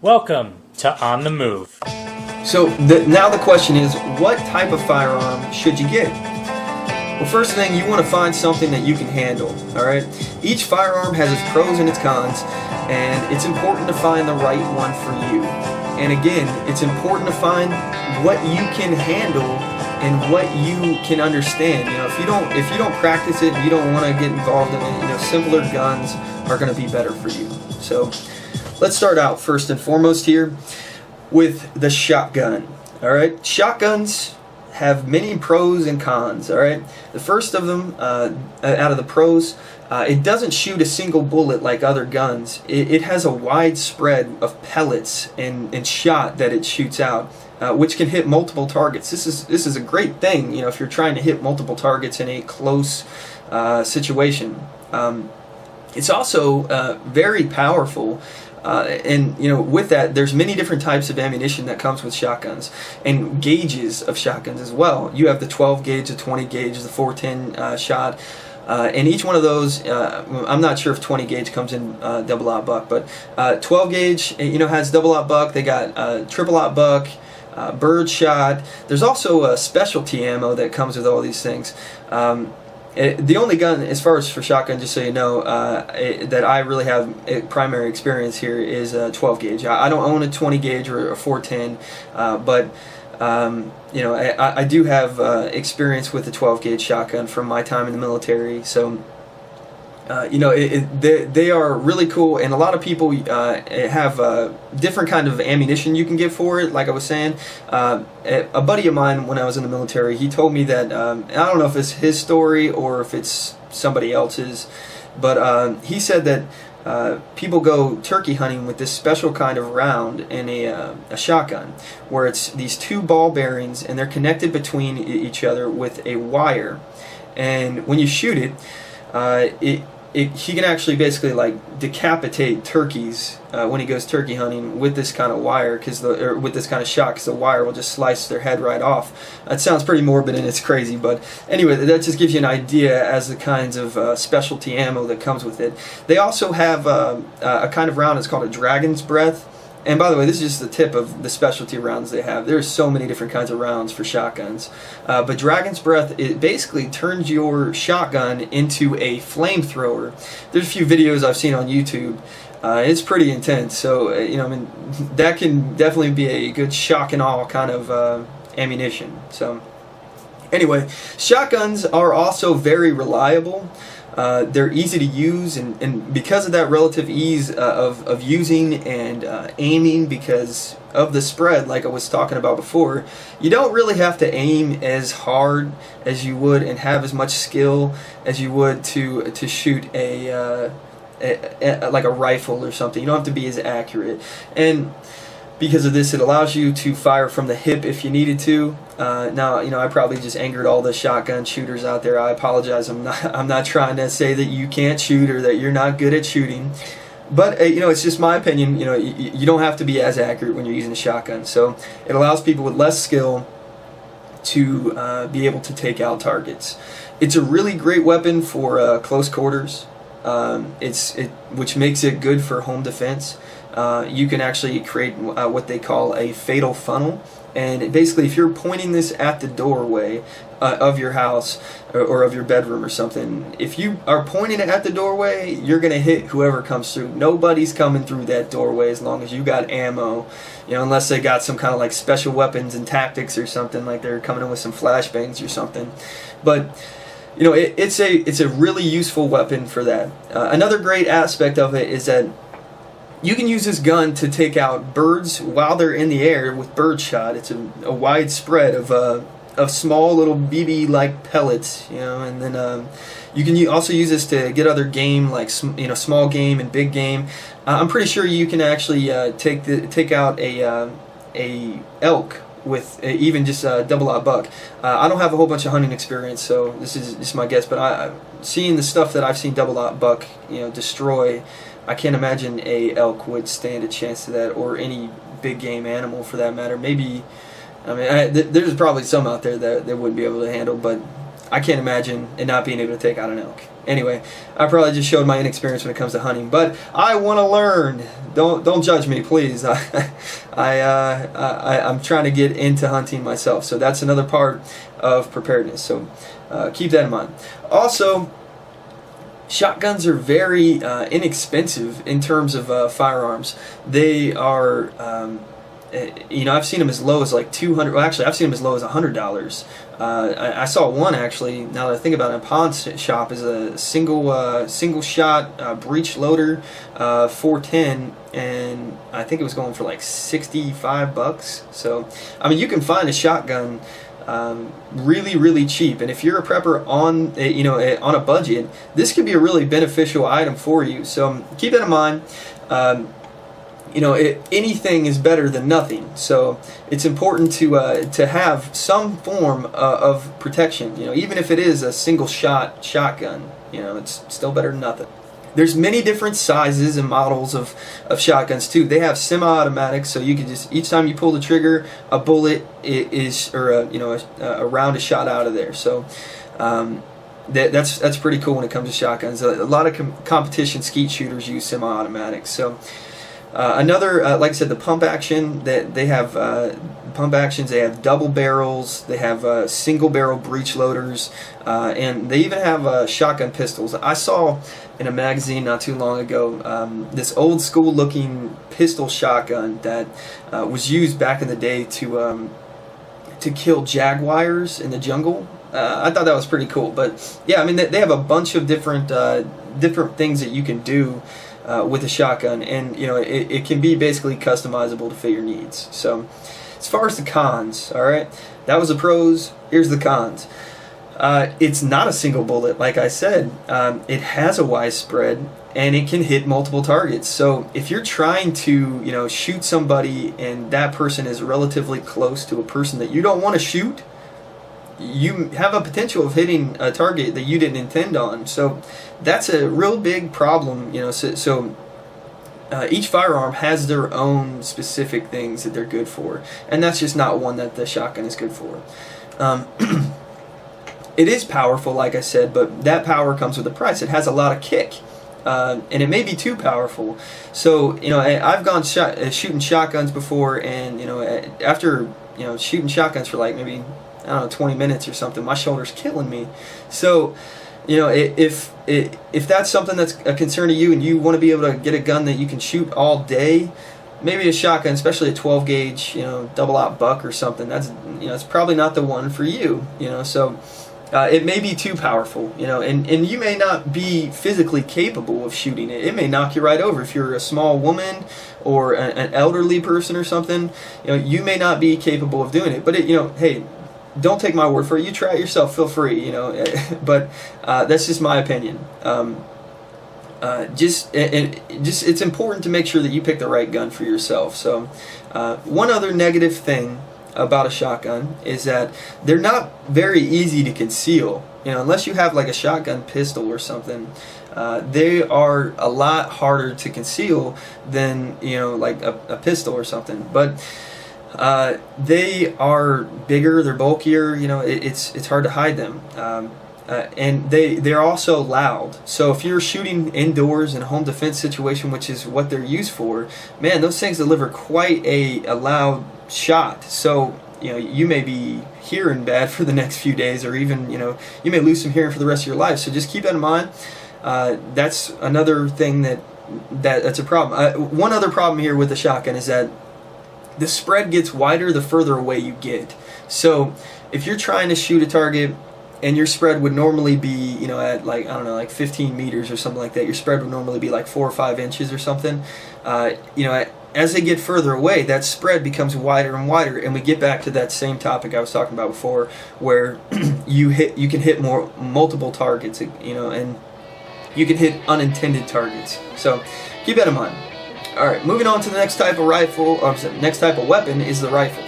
Welcome to On the Move. So now the question is, what type of firearm should you get? Well, first thing, you want to find something that you can handle, alright? Each firearm has its pros and its cons, and it's important to find the right one for you. And again, it's important to find what you can handle and what you can understand. You know, if you don't practice it, you don't want to get involved in it, simpler guns are going to be better for you. So let's start out first and foremost here with the shotgun. Alright, shotguns have many pros and cons. Alright, the first of them, out of the pros, it doesn't shoot a single bullet like other guns. It has a wide spread of pellets and shot that it shoots out, which can hit multiple targets. This is a great thing, if you're trying to hit multiple targets in a close situation. It's also very powerful. And with that, there's many different types of ammunition that comes with shotguns, and gauges of shotguns as well. You have the 12 gauge, the 20 gauge, the 410 shot, and each one of those, I'm not sure if 20 gauge comes in double aught buck, but 12 gauge, has double aught buck. They got triple aught buck, bird shot. There's also a specialty ammo that comes with all these things. The only gun, as far as for shotgun, just so you know, that I really have primary experience here is a 12 gauge. I don't own a 20 gauge or a 410, but I do have experience with the 12 gauge shotgun from my time in the military. So they are really cool, and a lot of people have different kind of ammunition you can get for it. Like I was saying, a buddy of mine when I was in the military, he told me that, I don't know if it's his story or if it's somebody else's, but he said that people go turkey hunting with this special kind of round in a shotgun, where it's these two ball bearings and they're connected between each other with a wire, and when you shoot it, he can actually basically like decapitate turkeys when he goes turkey hunting with this kind of wire, or with this kind of shot, because the wire will just slice their head right off. That sounds pretty morbid and it's crazy, but anyway, that just gives you an idea as the kinds of specialty ammo that comes with it. They also have a kind of round that's called a dragon's breath. And by the way, this is just the tip of the specialty rounds they have. There's so many different kinds of rounds for shotguns. But Dragon's Breath, it basically turns your shotgun into a flamethrower. There's a few videos I've seen on YouTube. It's pretty intense. So, that can definitely be a good shock and awe kind of ammunition. So, anyway, shotguns are also very reliable. They're easy to use, and because of that relative ease of using and aiming, because of the spread, like I was talking about before, you don't really have to aim as hard as you would and have as much skill as you would to shoot like a rifle or something. You don't have to be as accurate, and because of this, it allows you to fire from the hip if you needed to. Now, I probably just angered all the shotgun shooters out there. I apologize. I'm not trying to say that you can't shoot or that you're not good at shooting. But, it's just my opinion. You don't have to be as accurate when you're using a shotgun. So it allows people with less skill to be able to take out targets. It's a really great weapon for close quarters, which makes it good for home defense. You can actually create what they call a fatal funnel, and basically if you're pointing this at the doorway of your house or of your bedroom or something, if you are pointing it at the doorway, you're going to hit whoever comes through. Nobody's coming through that doorway as long as you got ammo, unless they got some kind of like special weapons and tactics or something, like they're coming in with some flashbangs or something. But it's a really useful weapon for that. Another great aspect of it is that you can use this gun to take out birds while they're in the air with bird shot. It's a wide spread of small little BB-like pellets, and then you can also use this to get other game, like small game and big game. I'm pretty sure you can actually take out a elk with even just a double aught buck. I don't have a whole bunch of hunting experience, so this is just my guess. But seeing the stuff that I've seen double aught buck destroy, I can't imagine a elk would stand a chance to that, or any big game animal for that matter. Maybe, there's probably some out there that they wouldn't be able to handle, but I can't imagine it not being able to take out an elk. Anyway, I probably just showed my inexperience when it comes to hunting, but I want to learn. Don't judge me, please. I'm trying to get into hunting myself, so that's another part of preparedness. So keep that in mind. Also, shotguns are very inexpensive in terms of firearms. They are, I've seen them as low as like $200. Well, actually, I've seen them as low as $100. I saw one actually. Now that I think about it, in a pawn shop is a single shot breech loader, 410, and I think it was going for like $65. So, I mean, you can find a shotgun really cheap, and if you're a prepper on on a budget, this could be a really beneficial item for you. So keep that in mind. Anything is better than nothing, so it's important to have some form of protection. Even if it is a single shot shotgun, it's still better than nothing. There's many different sizes and models of shotguns too. They have semi-automatics, so you can just, each time you pull the trigger, a bullet a round is shot out of there. So that's pretty cool when it comes to shotguns. A lot of competition skeet shooters use semi-automatics. So another, like I said, the pump action, that they have pump actions. They have double barrels. They have single barrel breech loaders, and they even have shotgun pistols. I saw in a magazine not too long ago this old school looking pistol shotgun that was used back in the day to kill jaguars in the jungle. I thought that was pretty cool. But yeah, I mean, they have a bunch of different things that you can do with a shotgun, and it can be basically customizable to fit your needs. So as far as the cons, all right, that was the pros. Here's the cons. It's not a single bullet, like I said. It has a wide spread, and it can hit multiple targets. So if you're trying to shoot somebody and that person is relatively close to a person that you don't want to shoot, you have a potential of hitting a target that you didn't intend on. So that's a real big problem. Each firearm has their own specific things that they're good for, and that's just not one that the shotgun is good for. It is powerful, like I said, but that power comes with a price. It has a lot of kick, and it may be too powerful. So I've gone shooting shotguns before, and after shooting shotguns for like maybe 20 minutes or something, my shoulder's killing me. So if that's something that's a concern to you and you want to be able to get a gun that you can shoot all day, maybe a shotgun, especially a 12 gauge double out buck or something, that's it's probably not the one for you. So it may be too powerful, and you may not be physically capable of shooting it. It may knock you right over. If you're a small woman or an elderly person or something, you may not be capable of doing it. But hey, don't take my word for it. You try it yourself. Feel free, But that's just my opinion. It's important to make sure that you pick the right gun for yourself. So, one other negative thing about a shotgun is that they're not very easy to conceal. Unless you have like a shotgun pistol or something, they are a lot harder to conceal than like a pistol or something. But they are bigger, they're bulkier, it's hard to hide them. And they're also loud. So if you're shooting indoors in a home defense situation, which is what they're used for, man, those things deliver quite a loud shot. So you may be hearing bad for the next few days, or even you may lose some hearing for the rest of your life. So just keep that in mind. That's another thing that's a problem. One other problem here with the shotgun is that the spread gets wider the further away you get. So if you're trying to shoot a target and your spread would normally be at like 15 meters or something like that, your spread would normally be like 4 or 5 inches or something, as they get further away, that spread becomes wider and wider, and we get back to that same topic I was talking about before, where you can hit multiple targets, and you can hit unintended targets. So keep that in mind. All right, moving on to the next type of rifle, or next type of weapon is the rifle.